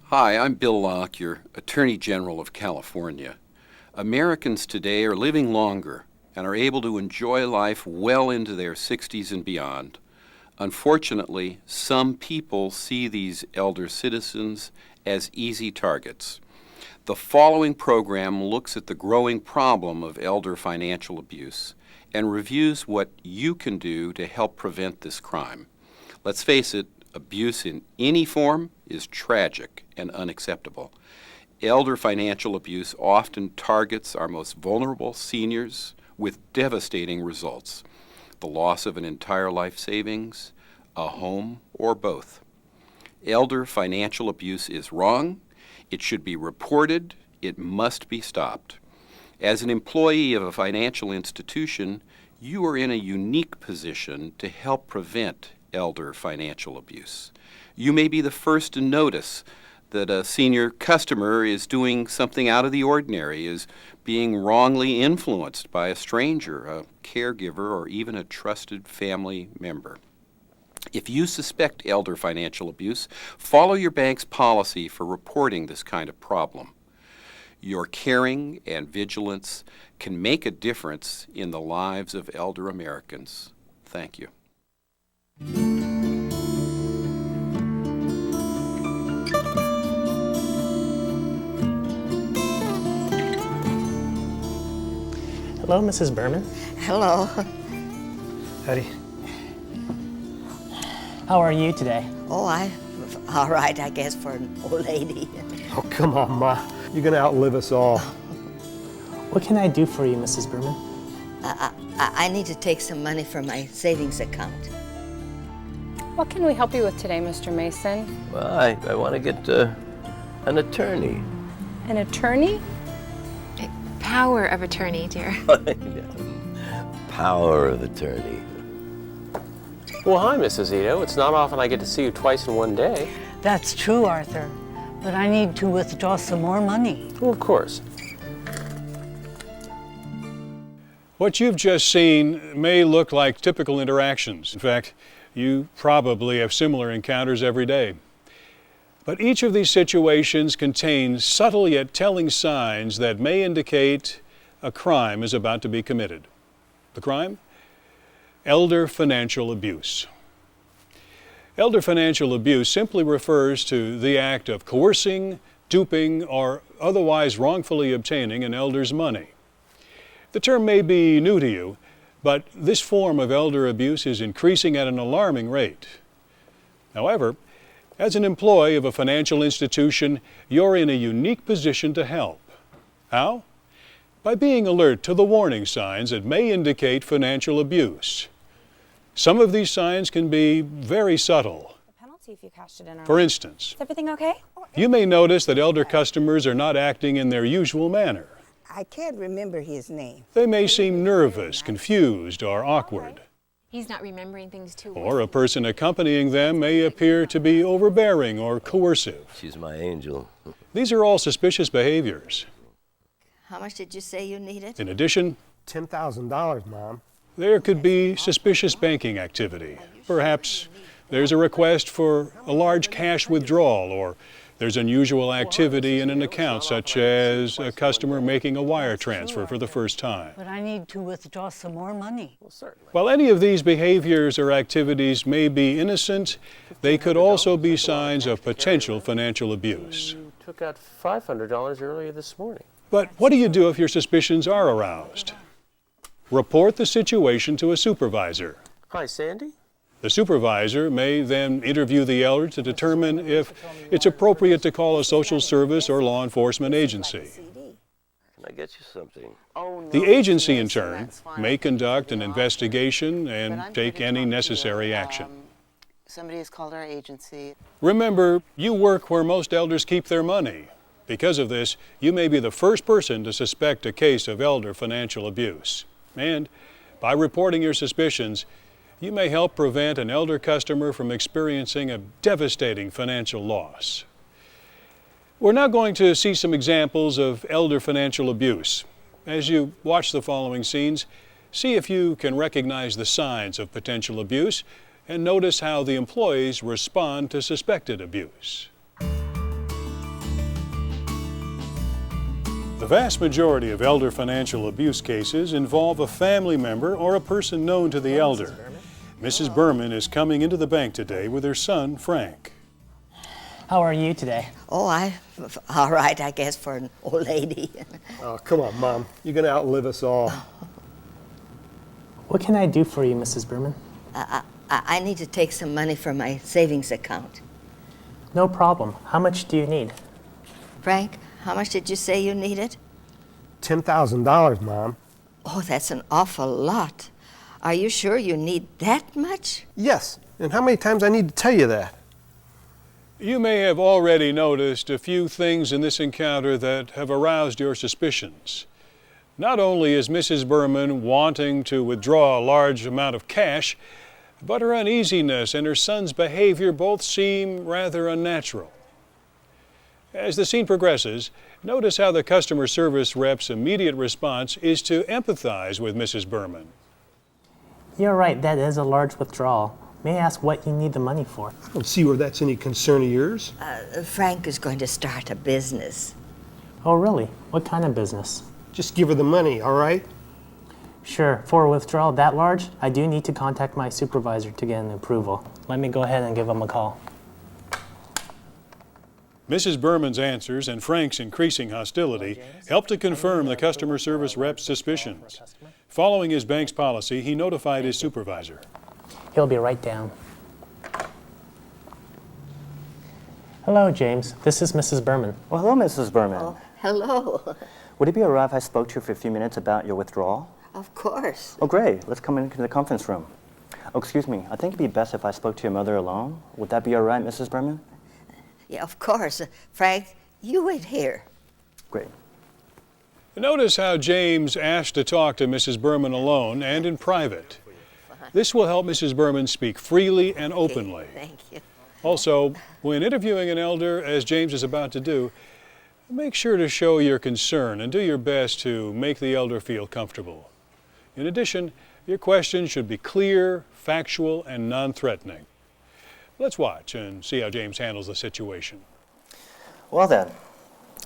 Hi, I'm Bill Lockyer, Attorney General of California. Americans today are living longer and are able to enjoy life well into their 60s and beyond. Unfortunately, some people see these elder citizens as easy targets. The following program looks at the growing problem of elder financial abuse and reviews what you can do to help prevent this crime. Let's face it, abuse in any form is tragic and unacceptable. Elder financial abuse often targets our most vulnerable seniors with devastating results: the loss of an entire life savings, a home, or both. Elder financial abuse is wrong. It should be reported. It must be stopped. As an employee of a financial institution, you are in a unique position to help prevent elder financial abuse. You may be the first to notice that a senior customer is doing something out of the ordinary, is being wrongly influenced by a stranger, a caregiver, or even a trusted family member. If you suspect elder financial abuse, follow your bank's policy for reporting this kind of problem. Your caring and vigilance can make a difference in the lives of elder Americans. Thank you. Hello, Mrs. Berman. Hello. Howdy. How are you today? Oh, I'm all right, I guess, for an old lady. Oh, come on, Ma. You're gonna outlive us all. What can I do for you, Mrs. Berman? I need to take some money from my savings account. What can we help you with today, Mr. Mason? Well, I want to get an attorney. An attorney? Power of attorney, dear. Power of attorney. Well, hi, Mrs. Ito. It's not often I get to see you twice in one day. That's true, Arthur. But I need to withdraw some more money. Well, of course. What you've just seen may look like typical interactions. In fact, you probably have similar encounters every day. But each of these situations contains subtle yet telling signs that may indicate a crime is about to be committed. The crime? Elder financial abuse. Elder financial abuse simply refers to the act of coercing, duping, or otherwise wrongfully obtaining an elder's money. The term may be new to you, but this form of elder abuse is increasing at an alarming rate. However, as an employee of a financial institution, you're in a unique position to help. How? By being alert to the warning signs that may indicate financial abuse. Some of these signs can be very subtle. The penalty if you cashed it in. For instance, Is everything okay? you may notice that elder customers are not acting in their usual manner. I can't remember his name. They may seem nervous, confused, or awkward. He's not remembering things too well. Or a person accompanying them may appear to be overbearing or coercive. She's my angel. These are all suspicious behaviors. How much did you say you needed? In addition, $10,000, Mom. there could be suspicious banking activity. Perhaps there's a request for a large cash withdrawal, or there's unusual activity in an account, such as a customer making a wire transfer for the first time. But I need to withdraw some more money. Well, certainly. While any of these behaviors or activities may be innocent, they could also be signs of potential financial abuse. You took out $500 earlier this morning. But what do you do if your suspicions are aroused? Report the situation to a supervisor. Hi, Sandy. The supervisor may then interview the elder to determine if it's appropriate to call a social service or law enforcement agency. Can I get you something? The agency, in turn, may conduct an investigation and take any necessary action. Somebody has called our agency. Remember, you work where most elders keep their money. Because of this, you may be the first person to suspect a case of elder financial abuse. And by reporting your suspicions, you may help prevent an elder customer from experiencing a devastating financial loss. We're now going to see some examples of elder financial abuse. As you watch the following scenes, see if you can recognize the signs of potential abuse and notice how the employees respond to suspected abuse. The vast majority of elder financial abuse cases involve a family member or a person known to the elder. Mrs. Berman is coming into the bank today with her son, Frank. How are you today? Oh, all right, I guess, for an old lady. Oh, come on, Mom. You're going to outlive us all. What can I do for you, Mrs. Berman? I need to take some money from my savings account. No problem. How much do you need? Frank, how much did you say you needed? $10,000, Mom. Oh, that's an awful lot. Are you sure you need that much? Yes. And how many times I need to tell you that? You may have already noticed a few things in this encounter that have aroused your suspicions. Not only is Mrs. Berman wanting to withdraw a large amount of cash, but her uneasiness and her son's behavior both seem rather unnatural. As the scene progresses, notice how the customer service rep's immediate response is to empathize with Mrs. Berman. You're right, that is a large withdrawal. May I ask what you need the money for? I don't see where that's any concern of yours. Frank is going to start a business. Oh, really? What kind of business? Just give her the money, all right? Sure. For a withdrawal that large, I do need to contact my supervisor to get an approval. Let me go ahead and give him a call. Mrs. Berman's answers and Frank's increasing hostility helped to confirm the customer service rep's suspicions. Following his bank's policy, he notified his supervisor. He'll be right down. Hello, James. This is Mrs. Berman. Well, hello, Mrs. Berman. Oh, hello. Would it be all right if I spoke to you for a few minutes about your withdrawal? Of course. Oh, great. Let's come into the conference room. Oh, excuse me. I think it'd be best if I spoke to your mother alone. Would that be all right, Mrs. Berman? Yeah, of course. Frank, you wait here. Great. Notice how James asked to talk to Mrs. Berman alone and in private. This will help Mrs. Berman speak freely and openly. Thank you. Also, when interviewing an elder, as James is about to do, make sure to show your concern and do your best to make the elder feel comfortable. In addition, your questions should be clear, factual, and non-threatening. Let's watch and see how James handles the situation. Well then,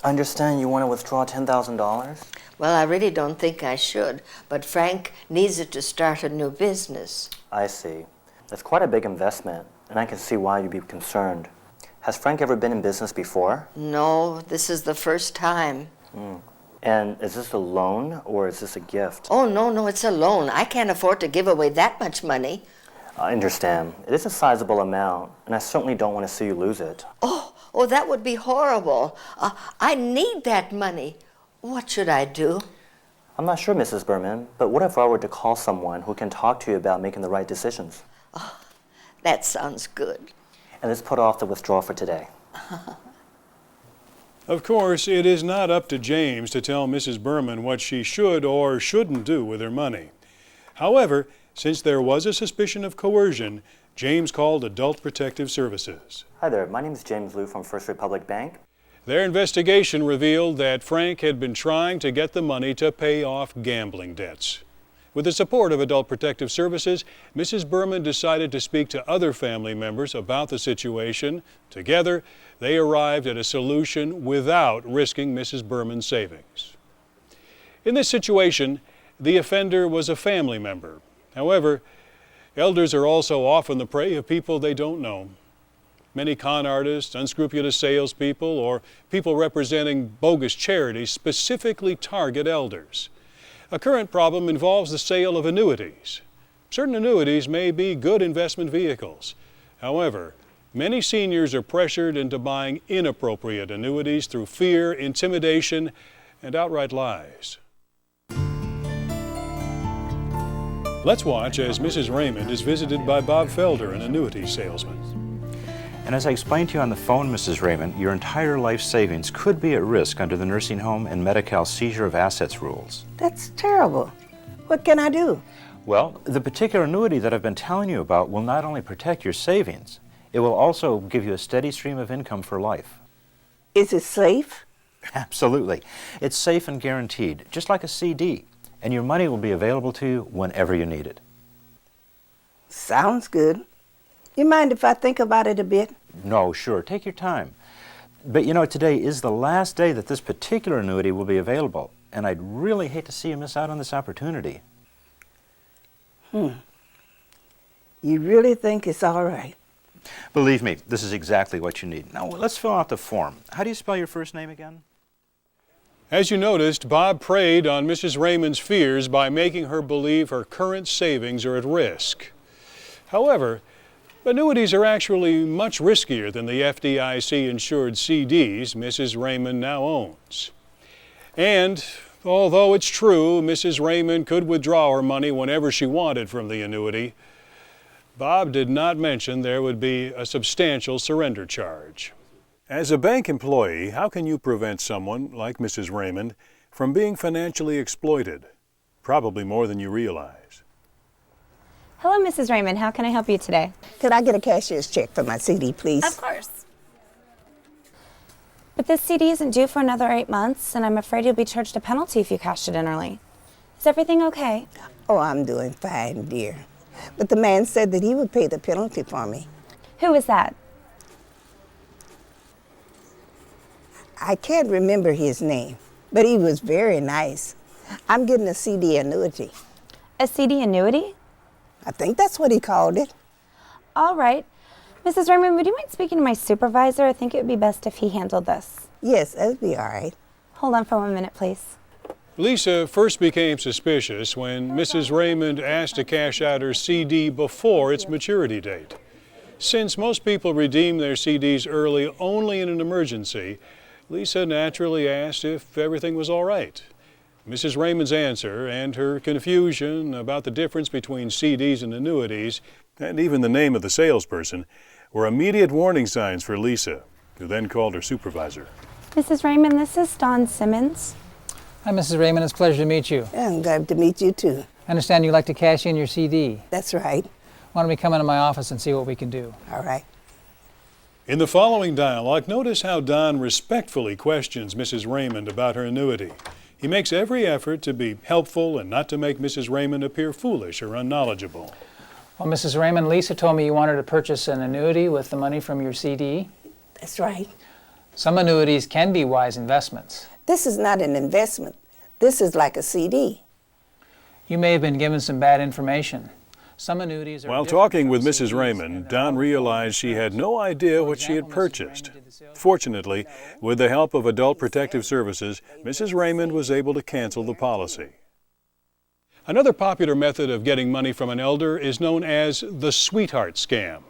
I understand you want to withdraw $10,000? Well, I really don't think I should, but Frank needs it to start a new business. I see. That's quite a big investment, and I can see why you'd be concerned. Has Frank ever been in business before? No, this is the first time. And is this a loan or is this a gift? Oh, no, it's a loan. I can't afford to give away that much money. I understand. It is a sizable amount, and I certainly don't want to see you lose it. Oh, that would be horrible. I need that money. What should I do? I'm not sure, Mrs. Berman, but what if I were to call someone who can talk to you about making the right decisions? Oh, that sounds good. And let's put off the withdrawal for today. Of course, it is not up to James to tell Mrs. Berman what she should or shouldn't do with her money. However, since there was a suspicion of coercion, James called Adult Protective Services. Hi there, my name is James Liu from First Republic Bank. Their investigation revealed that Frank had been trying to get the money to pay off gambling debts. With the support of Adult Protective Services, Mrs. Berman decided to speak to other family members about the situation. Together, they arrived at a solution without risking Mrs. Berman's savings. In this situation, the offender was a family member. However, elders are also often the prey of people they don't know. Many con artists, unscrupulous salespeople, or people representing bogus charities specifically target elders. A current problem involves the sale of annuities. Certain annuities may be good investment vehicles. However, many seniors are pressured into buying inappropriate annuities through fear, intimidation, and outright lies. Let's watch as Mrs. Raymond is visited by Bob Felder, an annuity salesman. And as I explained to you on the phone, Mrs. Raymond, your entire life savings could be at risk under the nursing home and Medi-Cal seizure of assets rules. That's terrible. What can I do? Well, the particular annuity that I've been telling you about will not only protect your savings, it will also give you a steady stream of income for life. Is it safe? Absolutely. It's safe and guaranteed, just like a CD, and your money will be available to you whenever you need it. Sounds good. You mind if I think about it a bit? No, sure. Take your time. But you know, today is the last day that this particular annuity will be available, and I'd really hate to see you miss out on this opportunity. You really think it's all right? Believe me, this is exactly what you need. Now, let's fill out the form. How do you spell your first name again? As you noticed, Bob preyed on Mrs. Raymond's fears by making her believe her current savings are at risk. However, annuities are actually much riskier than the FDIC-insured CDs Mrs. Raymond now owns. And although it's true Mrs. Raymond could withdraw her money whenever she wanted from the annuity, Bob did not mention there would be a substantial surrender charge. As a bank employee, how can you prevent someone, like Mrs. Raymond, from being financially exploited? Probably more than you realize. Hello, Mrs. Raymond. How can I help you today? Could I get a cashier's check for my CD, please? Of course. But this CD isn't due for another 8 months, and I'm afraid you'll be charged a penalty if you cashed it in early. Is everything okay? Oh, I'm doing fine, dear. But the man said that he would pay the penalty for me. Who is that? I can't remember his name, but he was very nice. I'm getting a CD annuity. A CD annuity? I think that's what he called it. All right. Mrs. Raymond, would you mind speaking to my supervisor? I think it would be best if he handled this. Yes, that'd be all right. Hold on for 1 minute, please. Lisa first became suspicious when Mrs. Raymond asked to cash out her CD before its maturity date. Since most people redeem their CDs early only in an emergency, Lisa naturally asked if everything was all right. Mrs. Raymond's answer and her confusion about the difference between CDs and annuities, and even the name of the salesperson, were immediate warning signs for Lisa, who then called her supervisor. Mrs. Raymond, this is Dawn Simmons. Hi, Mrs. Raymond. It's a pleasure to meet you. I'm glad to meet you, too. I understand you'd like to cash in your CD. That's right. Why don't we come into my office and see what we can do? All right. In the following dialogue, notice how Don respectfully questions Mrs. Raymond about her annuity. He makes every effort to be helpful and not to make Mrs. Raymond appear foolish or unknowledgeable. Well, Mrs. Raymond, Lisa told me you wanted to purchase an annuity with the money from your CD. That's right. Some annuities can be wise investments. This is not an investment. This is like a CD. You may have been given some bad information. Some annuities are While talking with Mrs. Raymond, Don realized she had no idea what she had purchased. Fortunately, with the help of Adult Protective Services, Mrs. Raymond was able to cancel the policy. Another popular method of getting money from an elder is known as the sweetheart scam.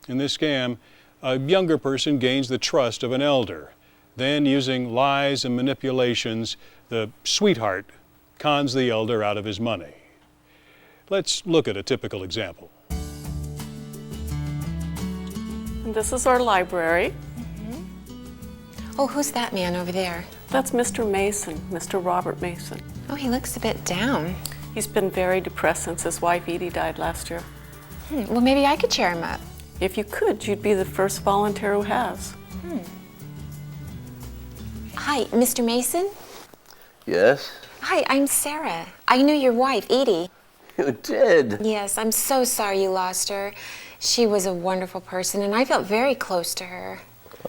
In this scam, a younger person gains the trust of an elder. Then, using lies and manipulations, the sweetheart cons the elder out of his money. Let's look at a typical example. And this is our library. Oh, who's that man over there? That's Mr. Mason, Mr. Robert Mason. Oh, he looks a bit down. He's been very depressed since his wife Edie died last year. Well, maybe I could cheer him up. If you could, you'd be the first volunteer who has. Hi, Mr. Mason? Yes? Hi, I'm Sarah. I knew your wife, Edie. You did? Yes, I'm so sorry you lost her. She was a wonderful person, and I felt very close to her.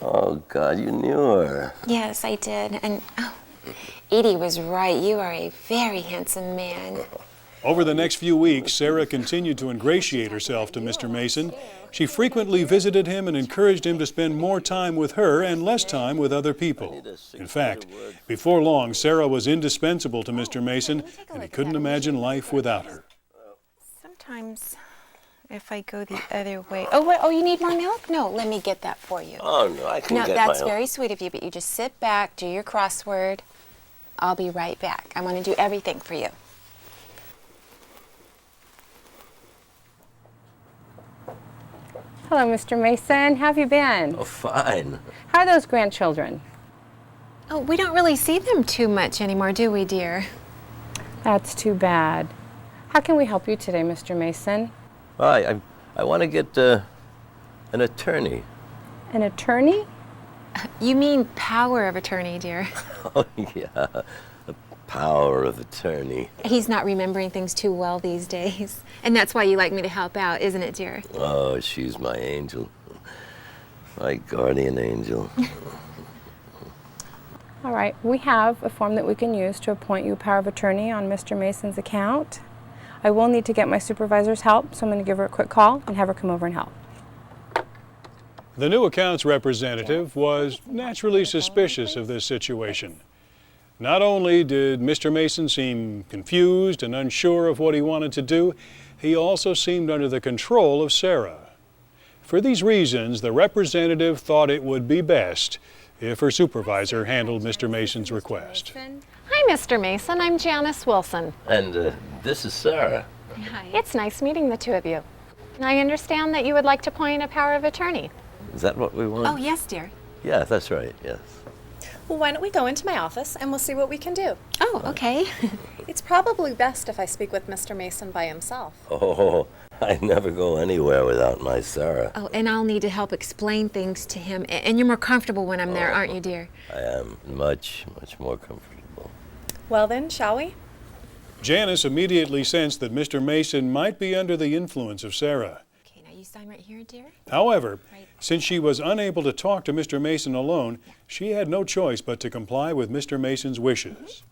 Oh, God, you knew her. Yes, I did. And Edie was right. You are a very handsome man. Over the next few weeks, Sarah continued to ingratiate herself to Mr. Mason. She frequently visited him and encouraged him to spend more time with her and less time with other people. In fact, before long, Sarah was indispensable to Mr. Mason, and he couldn't imagine life without her. Sometimes, if I go the other way... Oh, wait, you need more milk? No, let me get that for you. Oh, no, I can No, get my that's own. very sweet of you, but you just sit back, do your crossword. I'll be right back. I want to do everything for you. Hello, Mr. Mason. How have you been? Oh, fine. How are those grandchildren? Oh, we don't really see them too much anymore, do we, dear? That's too bad. How can we help you today, Mr. Mason? I want to get an attorney. An attorney? You mean power of attorney, dear. Oh, yeah. The power of attorney. He's not remembering things too well these days. And that's why you like me to help out, isn't it, dear? Oh, she's my angel. My guardian angel. All right, we have a form that we can use to appoint you power of attorney on Mr. Mason's account. I will need to get my supervisor's help, so I'm going to give her a quick call and have her come over and help. The new accounts representative was naturally suspicious of this situation. Not only did Mr. Mason seem confused and unsure of what he wanted to do, he also seemed under the control of Sarah. For these reasons, the representative thought it would be best if her supervisor handled Mr. Mason's request. Hi, Mr. Mason. I'm Janice Wilson. And this is Sarah. Hi. It's nice meeting the two of you. I understand that you would like to appoint a power of attorney. Is that what we want? Oh, yes, dear. Yeah, that's right, yes. Well, why don't we go into my office and we'll see what we can do. Oh, okay. It's probably best if I speak with Mr. Mason by himself. Oh, I never go anywhere without my Sarah. Oh, and I'll need to help explain things to him. And you're more comfortable when I'm there, aren't you, dear? I am much more comfortable. Well then, shall we? Janice immediately sensed that Mr. Mason might be under the influence of Sarah. Okay, now you sign right here, dear. However, since she was unable to talk to Mr. Mason alone, she had no choice but to comply with Mr. Mason's wishes.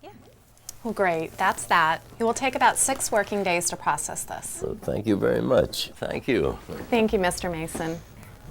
Well, great. That's that. It will take about 6 working days to process this. So thank you very much. Thank you. Thank you, Mr. Mason.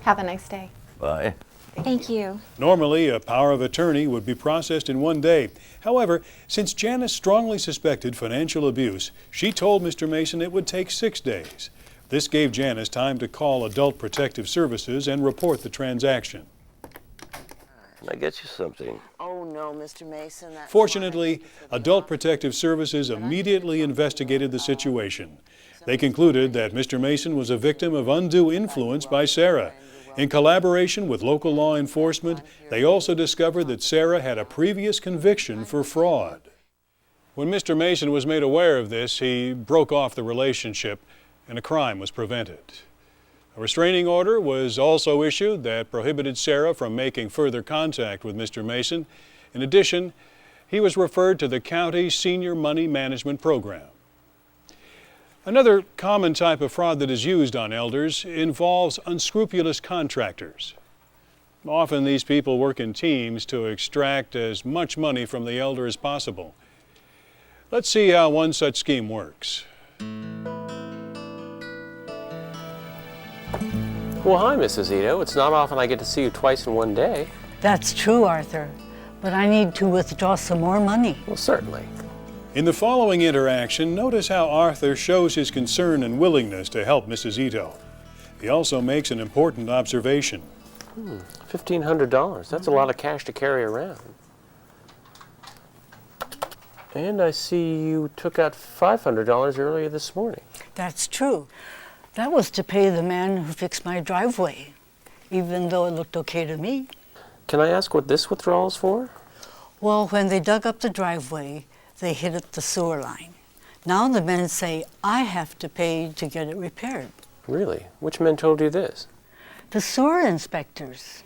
Have a nice day. Bye. Thank you. Normally, a power of attorney would be processed in 1 day. However, since Janice strongly suspected financial abuse, she told Mr. Mason it would take 6 days. This gave Janice time to call Adult Protective Services and report the transaction. Can I get you something? Oh, no, Mr. Mason. That's Fortunately, Adult Protective Services immediately investigated the situation. They concluded that Mr. Mason was a victim of undue influence by Sarah. In collaboration with local law enforcement, they also discovered that Sarah had a previous conviction for fraud. When Mr. Mason was made aware of this, he broke off the relationship and a crime was prevented. A restraining order was also issued that prohibited Sarah from making further contact with Mr. Mason. In addition, he was referred to the county Senior Money Management Program. Another common type of fraud that is used on elders involves unscrupulous contractors. Often these people work in teams to extract as much money from the elder as possible. Let's see how one such scheme works. Well, hi, Mrs. Ito. It's not often I get to see you twice in one day. That's true, Arthur. But I need to withdraw some more money. Well, certainly. In the following interaction, notice how Arthur shows his concern and willingness to help Mrs. Ito. He also makes an important observation. $1,500. That's a lot of cash to carry around. And I see you took out $500 earlier this morning. That's true. That was to pay the man who fixed my driveway, even though it looked okay to me. Can I ask what this withdrawal is for? Well, when they dug up the driveway, they hit the sewer line. Now the men say I have to pay to get it repaired. Really? Which men told you this? The sewer inspectors.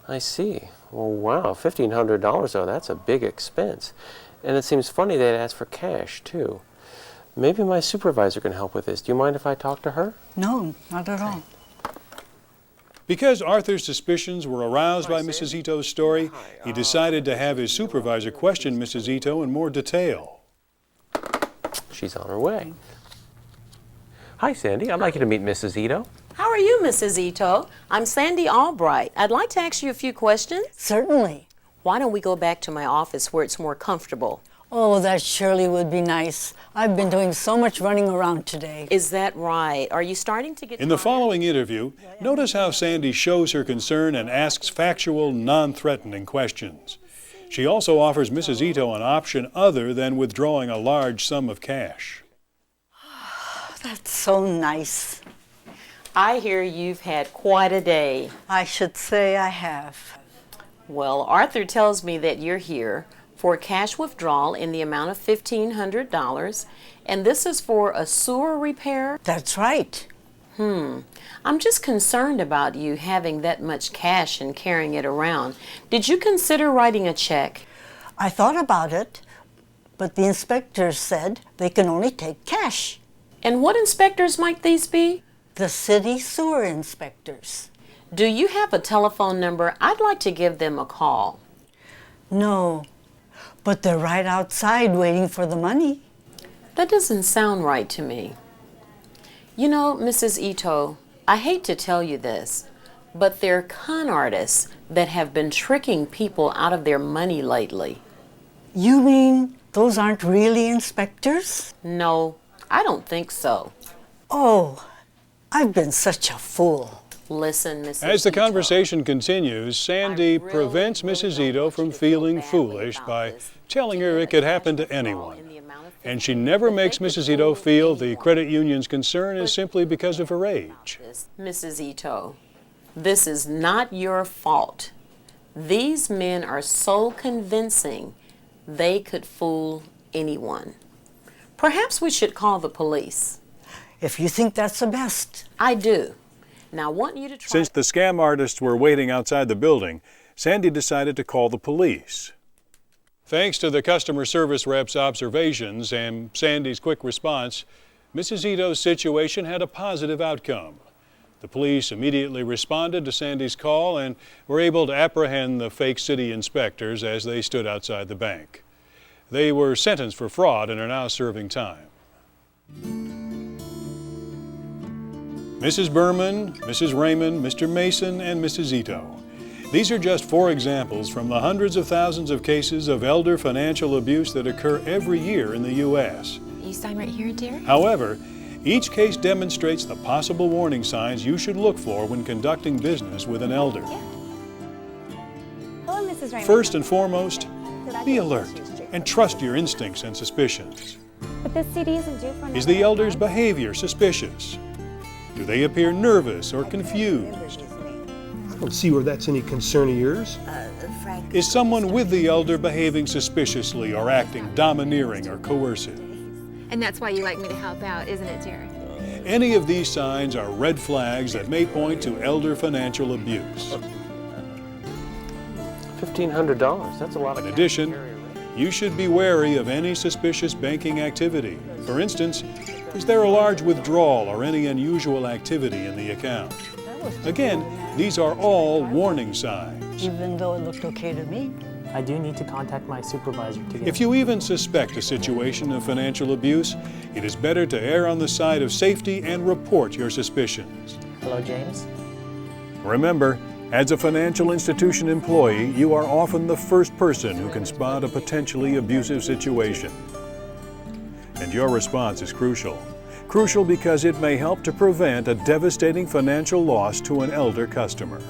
I see. Well, wow, $1,500 though, that's a big expense. And it seems funny they'd ask for cash, too. Maybe my supervisor can help with this. Do you mind if I talk to her? No, not at all. Because Arthur's suspicions were aroused by Mrs. Ito's story, he decided to have his supervisor question Mrs. Ito in more detail. She's on her way. Hi, Sandy. I'd like you to meet Mrs. Ito. How are you, Mrs. Ito? I'm Sandy Albright. I'd like to ask you a few questions. Certainly. Why don't we go back to my office where it's more comfortable? Oh, that surely would be nice. I've been doing so much running around today. Is that right? Are you starting to get In the following interview, notice how Sandy shows her concern and asks factual, non-threatening questions. She also offers Mrs. Ito an option other than withdrawing a large sum of cash. That's so nice. I hear you've had quite a day. I should say I have. Well, Arthur tells me that you're here for a cash withdrawal in the amount of $1,500, and this is for a sewer repair? That's right. I'm just concerned about you having that much cash and carrying it around. Did you consider writing a check? I thought about it, but the inspectors said they can only take cash. And what inspectors might these be? The city sewer inspectors. Do you have a telephone number? I'd like to give them a call. No, but they're right outside waiting for the money. That doesn't sound right to me. You know, Mrs. Ito, I hate to tell you this, but they're con artists that have been tricking people out of their money lately. You mean those aren't really inspectors? No, I don't think so. Oh, I've been such a fool. Listen, Mrs. As the Ito, conversation continues, Sandy prevents Mrs. Ito from feeling foolish by telling her it could happen to anyone. And she never makes Mrs. Ito feel the credit union's concern is simply because of her age. Mrs. Ito, this is not your fault. These men are so convincing they could fool anyone. Perhaps we should call the police. If you think that's the best. I do. Now, I want you to try. Since the scam artists were waiting outside the building, Sandy decided to call the police. Thanks to the customer service rep's observations and Sandy's quick response, Mrs. Ito's situation had a positive outcome. The police immediately responded to Sandy's call and were able to apprehend the fake city inspectors as they stood outside the bank. They were sentenced for fraud and are now serving time. Mrs. Berman, Mrs. Raymond, Mr. Mason, and Mrs. Ito. These are just 4 examples from the hundreds of thousands of cases of elder financial abuse that occur every year in the U.S. You sign right here, dear? However, each case demonstrates the possible warning signs you should look for when conducting business with an elder. Hello, Mrs. Raymond. First and foremost, be alert and trust your instincts and suspicions. But this CD isn't due for Is the elder's behavior suspicious? Do they appear nervous or confused? I don't see where that's any concern of yours. Is someone with the elder behaving suspiciously or acting domineering or coercive? And that's why you like me to help out, isn't it, Jerry? Any of these signs are red flags that may point to elder financial abuse. $1,500, that's a lot of In cash. addition, you should be wary of any suspicious banking activity. For instance, is there a large withdrawal or any unusual activity in the account? Again, these are all warning signs. Even though it looked okay to me. I do need to contact my supervisor to get. If you even suspect a situation of financial abuse, it is better to err on the side of safety and report your suspicions. Hello, James. Remember, as a financial institution employee, you are often the first person who can spot a potentially abusive situation. And your response is crucial. Crucial because it may help to prevent a devastating financial loss to an elder customer.